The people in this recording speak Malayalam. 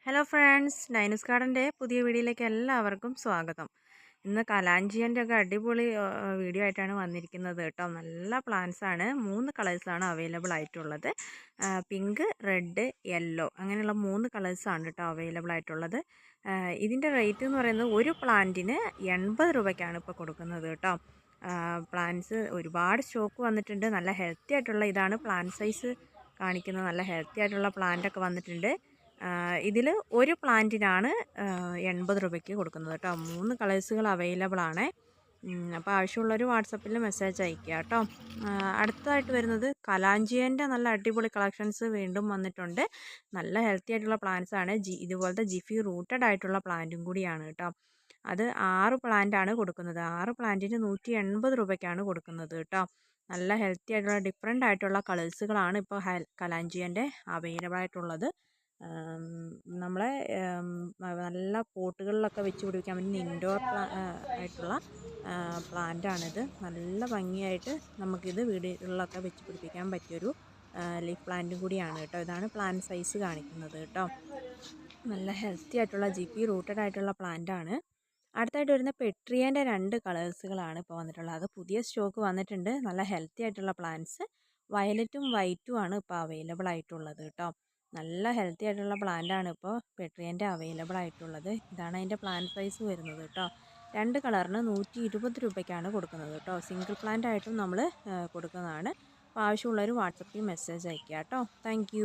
ഹലോ ഫ്രണ്ട്സ്, നൈനൂസ് ഗാർഡൻ്റെ പുതിയ വീഡിയോയിലേക്ക് എല്ലാവർക്കും സ്വാഗതം. ഇന്ന് കലാഞ്ചിയൻ്റെ ഒക്കെ അടിപൊളി വീഡിയോ ആയിട്ടാണ് വന്നിരിക്കുന്നത് കേട്ടോ. നല്ല പ്ലാന്റ്സ് ആണ്, 3 കളേഴ്സാണ് അവൈലബിൾ ആയിട്ടുള്ളത്. പിങ്ക്, റെഡ്, യെല്ലോ അങ്ങനെയുള്ള 3 കളേഴ്സാണ് കേട്ടോ അവൈലബിൾ ആയിട്ടുള്ളത്. ഇതിൻ്റെ റേറ്റ് എന്ന് പറയുന്നത് ഒരു പ്ലാന്റിന് 80 രൂപയ്ക്കാണ് ഇപ്പോൾ കൊടുക്കുന്നത് കേട്ടോ. പ്ലാന്റ്സ് ഒരുപാട് സ്റ്റോക്ക് വന്നിട്ടുണ്ട്. നല്ല ഹെൽത്തി ആയിട്ടുള്ള ഇതാണ് പ്ലാന്റ് സൈസ് കാണിക്കുന്നത്. നല്ല ഹെൽത്തി ആയിട്ടുള്ള പ്ലാന്റൊക്കെ വന്നിട്ടുണ്ട്. ഇതിൽ ഒരു പ്ലാന്റിനാണ് 80 രൂപയ്ക്ക് കൊടുക്കുന്നത് കേട്ടോ. 3 കളേഴ്സുകൾ അവൈലബിൾ ആണ്. അപ്പോൾ ആവശ്യമുള്ളവർ വാട്സപ്പിൽ മെസ്സേജ് അയയ്ക്കുക കേട്ടോ. അടുത്തതായിട്ട് വരുന്നത് കലാഞ്ചിയൻ്റെ നല്ല അടിപൊളി കളക്ഷൻസ് വീണ്ടും വന്നിട്ടുണ്ട്. നല്ല ഹെൽത്തി ആയിട്ടുള്ള പ്ലാന്റ്സ് ആണ്. ഇതുപോലത്തെ ജിഫി റൂട്ടഡ് ആയിട്ടുള്ള പ്ലാന്റും കൂടിയാണ് കേട്ടോ. അത് 6 പ്ലാന്റാണ് കൊടുക്കുന്നത്. 6 പ്ലാന്റിന് 180 രൂപയ്ക്കാണ് കൊടുക്കുന്നത് കേട്ടോ. നല്ല ഹെൽത്തി ആയിട്ടുള്ള ഡിഫറെൻ്റ് ആയിട്ടുള്ള കളേഴ്സുകളാണ് ഇപ്പോൾ കലാഞ്ചിയൻ്റെ അവൈലബിൾ ആയിട്ടുള്ളത്. നമ്മളെ നല്ല പോട്ടുകളിലൊക്കെ വെച്ച് പിടിപ്പിക്കാൻ പറ്റുന്ന ഇൻഡോർ ആയിട്ടുള്ള പ്ലാന്റാണിത്. നല്ല ഭംഗിയായിട്ട് നമുക്കിത് വീടുകളിലൊക്കെ വെച്ച് പിടിപ്പിക്കാൻ പറ്റിയൊരു ലീഫ് പ്ലാന്റും കൂടിയാണ് കേട്ടോ. ഇതാണ് പ്ലാന്റ് സൈസ് കാണിക്കുന്നത് കേട്ടോ. നല്ല ഹെൽത്തി ആയിട്ടുള്ള ജിപി റൂട്ടഡ് ആയിട്ടുള്ള പ്ലാന്റാണ്. അടുത്തായിട്ട് വരുന്ന പെട്രിയേൻ്റെ 2 കളേഴ്സുകളാണ് ഇപ്പോൾ വന്നിട്ടുള്ളത്. അത് പുതിയ സ്റ്റോക്ക് വന്നിട്ടുണ്ട്. നല്ല ഹെൽത്തി ആയിട്ടുള്ള പ്ലാന്റ്സ് വയലറ്റും വൈറ്റും ആണ് ഇപ്പോൾ അവൈലബിൾ ആയിട്ടുള്ളത് കേട്ടോ. നല്ല ഹെൽത്തി ആയിട്ടുള്ള പ്ലാന്റാണ് ഇപ്പോൾ പെട്രിയേൻ്റെ അവൈലബിൾ ആയിട്ടുള്ളത്. ഇതാണ് അതിൻ്റെ പ്ലാന്റ് സൈസ് വരുന്നത് കേട്ടോ. 2 കളറിന് 120 രൂപയ്ക്കാണ് കൊടുക്കുന്നത് കേട്ടോ. സിംഗിൾ പ്ലാന്റ് ആയിട്ടും നമ്മൾ കൊടുക്കുന്നതാണ്. അപ്പോൾ ആവശ്യമുള്ളവർ വാട്സപ്പിൽ മെസ്സേജ് അയയ്ക്കുക കേട്ടോ. താങ്ക്